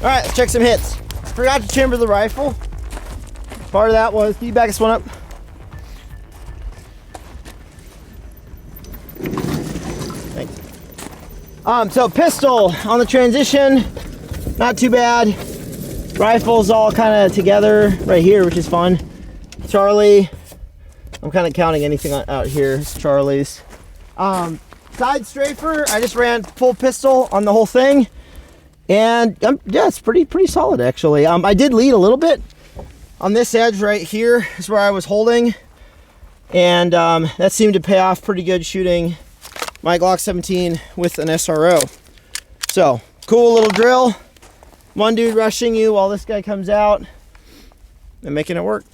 right, let's check some hits. Forgot to chamber the rifle. Part of that was, can you back this one up? Thanks. So pistol on the transition, not too bad. Rifles all kind of together right here, which is fun. Charlie, I'm kind of counting anything out here. It's Charlie's. Side strafer, I just ran full pistol on the whole thing. And yeah, it's pretty solid actually. I did lead a little bit on this edge right here is where I was holding. And that seemed to pay off pretty good shooting my Glock 17 with an SRO. So, cool little drill. One dude rushing you while this guy comes out and making it work.